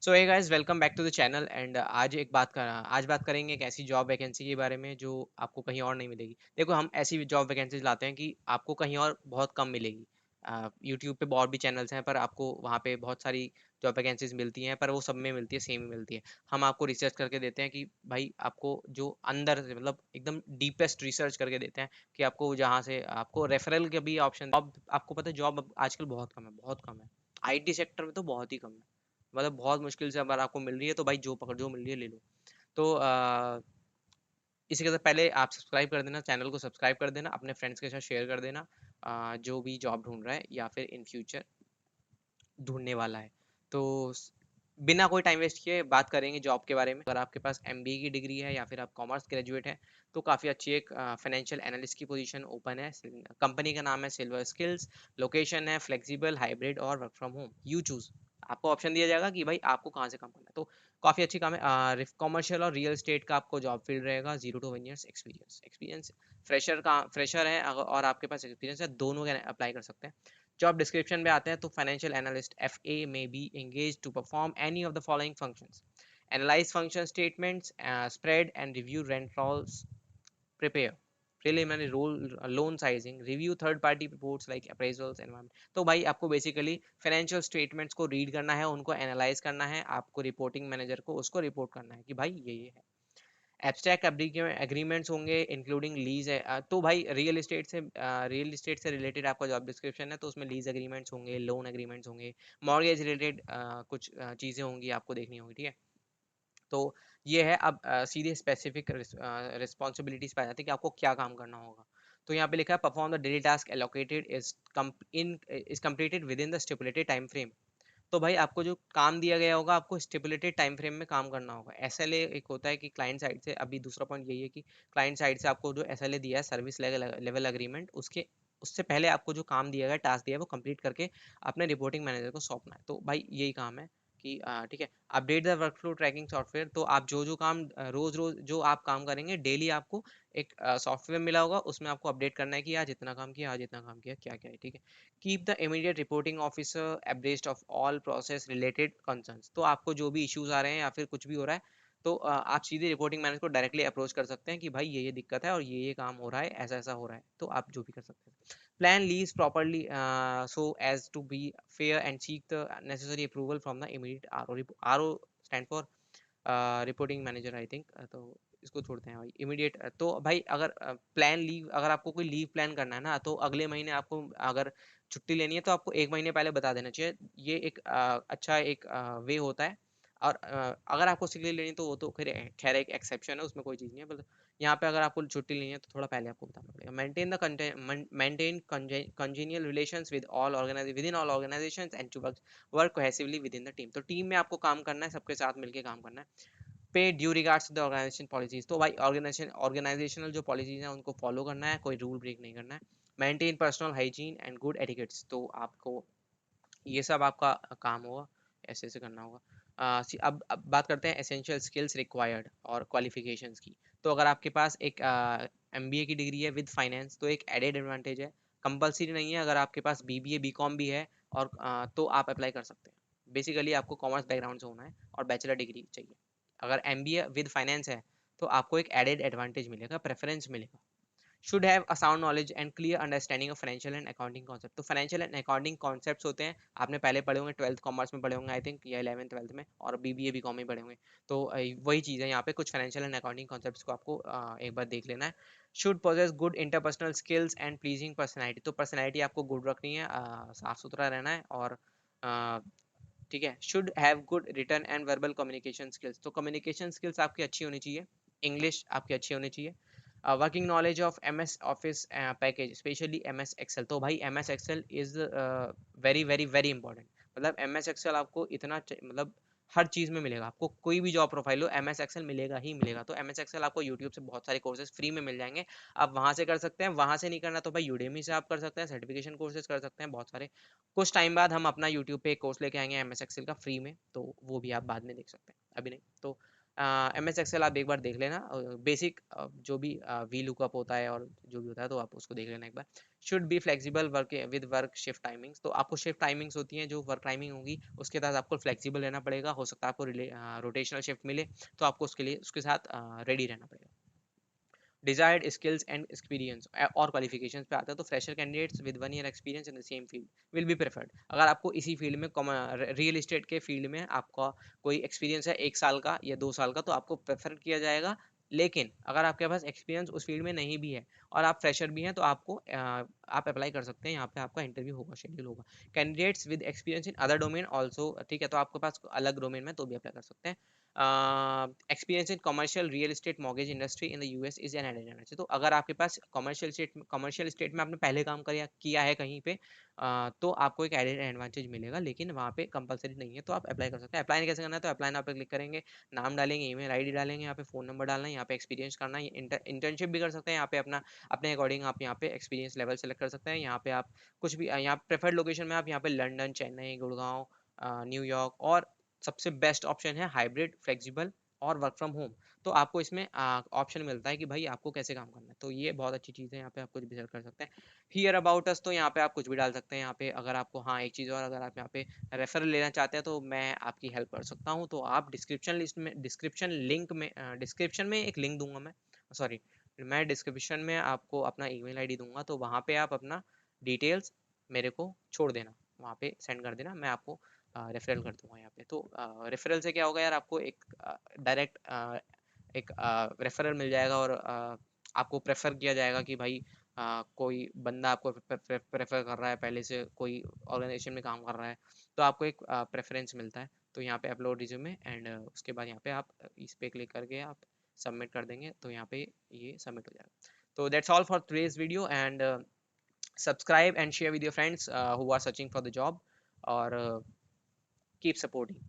So hey guys, welcome back to the channel. And आज बात करेंगे एक ऐसी जॉब वैकेंसी के बारे में जो आपको कहीं और नहीं मिलेगी। देखो, हम ऐसी जॉब वैकेंसीज लाते हैं कि आपको कहीं और बहुत कम मिलेगी। यूट्यूब पे बहुत भी चैनल्स हैं, पर आपको वहाँ पे बहुत सारी जॉब वैकेंसीज मिलती हैं, पर वो सब में मिलती है, सेम ही मिलती है। हम आपको रिसर्च करके देते हैं कि भाई आपको जो अंदर से मतलब एकदम डीपेस्ट रिसर्च करके देते हैं कि आपको जहाँ से आपको रेफरल के भी ऑप्शन। जॉब आपको पता है, जॉब आजकल बहुत कम है, बहुत कम है। आईटी सेक्टर में तो बहुत ही कम है, मतलब बहुत मुश्किल से अगर आपको मिल रही है तो भाई जो मिल रही है ले लो। तो इसी के साथ पहले आप सब्सक्राइब कर देना, चैनल को सब्सक्राइब कर देना, अपने फ्रेंड्स के साथ शेयर कर देना, जो भी जॉब ढूंढ रहा है या फिर इन फ्यूचर ढूंढने वाला है। तो बिना कोई टाइम वेस्ट किए बात करेंगे जॉब के बारे में। अगर आपके पास एमबीए की डिग्री है या फिर आप कॉमर्स ग्रेजुएट हैं तो काफ़ी अच्छी एक फाइनेंशियल एनालिस्ट की पोजीशन ओपन है। कंपनी का नाम है सिल्वर स्किल्स। लोकेशन है फ्लेक्सिबल, हाइब्रिड और work from home, you choose. आपको ऑप्शन दिया जाएगा कि भाई आपको कहाँ से काम करना है। तो काफ़ी अच्छी काम है। कॉमर्शियल और रियल एस्टेट का आपको जॉब फील्ड रहेगा। 0 to 1 years experience experience fresher है और आपके पास एक्सपीरियंस है, दोनों के अप्लाई कर सकते हैं। जॉब डिस्क्रिप्शन पे आते हैं तो financial analyst FA may be engaged to perform any of the following functions: analyze function statements, spread and review rent rolls, prepare preliminary role loan sizing, review third party reports like appraisals, environment। तो भाई आपको basically financial statements को read करना है, उनको analyse करना है, आपको रिपोर्टिंग मैनेजर को उसको रिपोर्ट करना है कि भाई ये है। एब्स्ट्रैक्ट एग्रीमेंट्स होंगे इंक्लूडिंग लीज है। तो भाई रियल एस्टेट से रिलेटेड आपका जॉब डिस्क्रिप्शन है, तो उसमें लीज एग्रीमेंट्स होंगे, लोन एग्रीमेंट्स होंगे, मॉर्गेज रिलेटेड कुछ चीज़ें होंगी, आपको देखनी होंगी, ठीक है। तो ये है। अब सीधे स्पेसिफिक रिस्पॉन्सिबिलिटीज पे आ जाती है कि आपको क्या काम करना होगा। तो यहाँ पे लिखा है perform the daily task allocated is completed with in the stipulated time frame. तो भाई आपको जो काम दिया गया होगा आपको स्टिपुलेटेड टाइम फ्रेम में काम करना होगा। एसएलए एक होता है कि क्लाइंट साइड से, अभी दूसरा पॉइंट यही है कि क्लाइंट साइड से आपको जो एसएलए दिया है, सर्विस लेवल एग्रीमेंट, उसके उससे पहले आपको जो काम दिया गया, टास्क दिया है, वो कंप्लीट करके अपने रिपोर्टिंग मैनेजर को सॉन्पना है। तो भाई यही काम है कि ठीक है। Update the workflow tracking software. तो आप जो काम रोज रोज जो आप काम करेंगे डेली, आपको एक सॉफ्टवेयर मिला होगा, उसमें आपको अपडेट करना है कि आज इतना काम किया, आज इतना काम किया, क्या क्या है, ठीक है। Keep the immediate reporting officer abreast of all process related concerns. तो आपको जो भी इश्यूज आ रहे हैं या फिर कुछ भी हो रहा है, तो आप सीधे रिपोर्टिंग मैनेजर को डायरेक्टली अप्रोच कर सकते हैं कि भाई ये दिक्कत है और ये काम हो रहा है, ऐसा ऐसा हो रहा है, तो आप जो भी कर सकते हैं। Plan leaves properly so as to be fair and seek the necessary approval from the immediate RO stand for reporting manager, I think. तो इसको छोड़ते हैं भाई इमीडिएट। तो भाई अगर प्लान लीव, अगर आपको कोई लीव प्लान करना है ना, तो अगले महीने आपको अगर छुट्टी लेनी है तो आपको एक महीने पहले बता देना चाहिए। ये एक अच्छा एक वे होता है। और अगर आपको सिक लीव लेनी तो वो तो खैर खैर एक एक्सेप्शन है, उसमें कोई चीज़ नहीं है, बस यहाँ पे अगर आपको छुट्टी लेनी है तो थोड़ा पहले आपको बताना पड़ेगा। Maintain congenial relations within all organisations and to work cohesively within the team. तो टीम में आपको काम करना है, सबके साथ मिलकर काम करना है। Pay due regards to the organization policies. तो भाई ऑर्गेनाइजेशनल जो पॉलिसीज हैं उनको फॉलो करना है, कोई रूल ब्रेक नहीं करना है। Maintain personal hygiene and good etiquettes. तो आपको ये सब आपका काम होगा, ऐसे ऐसे करना होगा। अब बात करते हैं एसेंशियल स्किल्स रिक्वायर्ड और क्वालिफिकेशंस की। तो अगर आपके पास एक एमबीए की डिग्री है विद फाइनेंस तो एक एडेड एडवांटेज है। कंपलसरी नहीं है, अगर आपके पास बीबीए बीकॉम भी है और तो आप अप्लाई कर सकते हैं। बेसिकली आपको कॉमर्स बैकग्राउंड से होना है और बैचलर डिग्री चाहिए। अगर एमबीए विद फाइनेंस है तो आपको एक एडेड एडवांटेज मिलेगा, प्रेफरेंस मिलेगा। Should have a sound knowledge and clear understanding of financial and accounting concept. तो फाइनेंशियल एंड अकाउंटिंग कॉन्सेप्ट्स होते हैं, आपने पहले पढ़े होंगे, 12th कॉमर्स में पढ़े होंगे आई थिंक, या 11th 12th में, और बीबीए बीकॉम में पढ़े होंगे। तो वही चीज़ है यहाँ पे, कुछ फाइनेंशियल एंड अकाउंटिंग कॉन्सेप्ट्स को आपको एक बार देख लेना है। Should possess good interpersonal skills and pleasing personality. तो पर्सनैलिटी आपको गुड रखनी है, साफ सुथरा रहना है, और ठीक है। Should have good written and verbal communication skills. तो कम्युनिकेशन स्किल्स आपकी अच्छी होनी चाहिए, इंग्लिश आपकी अच्छी होनी चाहिए। Working knowledge of MS office package, specially MS Excel. तो भाई MS Excel is very very very important. मतलब MS एक्सेल आपको मतलब हर चीज़ में मिलेगा, आपको कोई भी जॉब प्रोफाइल हो MS एक्सेल मिलेगा ही मिलेगा। तो MS एक्सेल आपको यूट्यूब से बहुत सारे कोर्सेज फ्री में मिल जाएंगे, आप वहाँ से कर सकते हैं। वहाँ से नहीं करना तो भाई यूडेमी से आप कर सकते हैं, सर्टिफिकेशन कोर्सेज कर सकते हैं बहुत सारे। कुछ टाइम बाद हम अपना यूट्यूब पे एक कोर्स लेके आएंगे MS एक्सेल का फ्री में, तो वो भी आप बाद में देख सकते हैं, अभी नहीं। तो एम एस एक्सेल आप एक बार देख लेना, बेसिक जो भी वी लुकअप होता है और जो भी होता है तो आप उसको देख लेना एक बार। Should be flexible work with work shift timings, तो आपको शिफ्ट टाइमिंग्स होती हैं, जो वर्क टाइमिंग होगी उसके साथ आपको फ्लेक्सिबल रहना पड़ेगा। हो सकता है आपको रोटेशनल शिफ्ट मिले, तो आपको उसके लिए उसके साथ रेडी रहना पड़ेगा। डिजायर्ड स्किल्स एंड एक्सपीरियंस और क्वालिफिकेशंस पे आता है, तो fresher candidates with 1 year experience in the same field will be preferred. अगर आपको इसी फील्ड में रियल एस्टेट के फील्ड में आपका कोई एक्सपीरियंस है 1 साल का या 2 साल का, तो आपको प्रेफर किया जाएगा। लेकिन अगर आपके पास एक्सपीरियंस उस फील्ड में नहीं भी है और आप फ्रेशर भी हैं, तो आपको आप अप्लाई कर सकते हैं, यहाँ पे आपका इंटरव्यू होगा, शेड्यूल होगा। Candidates with experience in other domain also, ठीक है, तो आपके पास अलग डोमेन में तो भी अप्लाई कर सकते हैं। Experience in commercial real estate mortgage industry in the US is an advantage, तो अगर आपके पास कमर्शियल स्टेट में आपने पहले काम किया है कहीं पे, तो आपको एक एडेड एडवांटेज मिलेगा, लेकिन वहाँ पे कंपलसरी नहीं है, तो आप अप्लाई कर सकते हैं। अप्लाई कैसे करना है, तो अप्लाई नाउ पे क्लिक करेंगे, नाम डालेंगे, ईमेल आईडी डालेंगे, यहाँ पे फ़ोन नंबर डालना है, यहाँ पे एक्सपीरियंस करना है, इंटर्नशिप भी कर सकते हैं यहाँ पे अपना, अपने अकॉर्डिंग आप यहाँ पे एक्सपीरियंस लेवल सेलेक्ट कर सकते हैं। यहाँ पे आप कुछ भी यहाँ प्रेफर्ड लोकेशन में आप यहाँ पे लंदन, चेन्नई, गुड़गांव, न्यूयॉर्क, और सबसे बेस्ट ऑप्शन है हाइब्रिड, फ्लेक्सिबल और वर्क फ्रॉम होम। तो आपको इसमें ऑप्शन मिलता है कि भाई आपको कैसे काम करना है, तो ये बहुत अच्छी चीज़ है, यहाँ पे आप कुछ भी सर्च कर सकते हैं। हियर अबाउट अस, तो यहाँ पे आप कुछ भी डाल सकते हैं। यहाँ पे अगर आपको, हाँ एक चीज़ और, अगर आप यहाँ पे रेफर लेना चाहते हैं तो मैं आपकी हेल्प कर सकता हूँ, तो आप डिस्क्रिप्शन में एक लिंक दूंगा मैं, सॉरी, मैं डिस्क्रिप्शन में आपको अपना ईमेल आईडी दूंगा, तो वहाँ पे आप अपना डिटेल्स मेरे को छोड़ देना, वहाँ पे सेंड कर देना, मैं आपको रेफरल कर दूंगा यहाँ पे। तो रेफरल से क्या होगा यार, आपको एक डायरेक्ट एक रेफरल मिल जाएगा, और आपको प्रेफर किया जाएगा कि भाई कोई बंदा आपको प्रेफर कर रहा है, पहले से कोई ऑर्गेनाइजेशन में काम कर रहा है, तो आपको एक प्रेफरेंस मिलता है। तो यहाँ पे अपलोड रिज्यूमे, एंड उसके बाद यहाँ पे आप इस पे क्लिक करके आप सबमिट कर देंगे, तो यहाँ पे ये सबमिट हो जाएगा। तो that's all for today's video, and subscribe and share with your friends who are searching for the job, or keep supporting.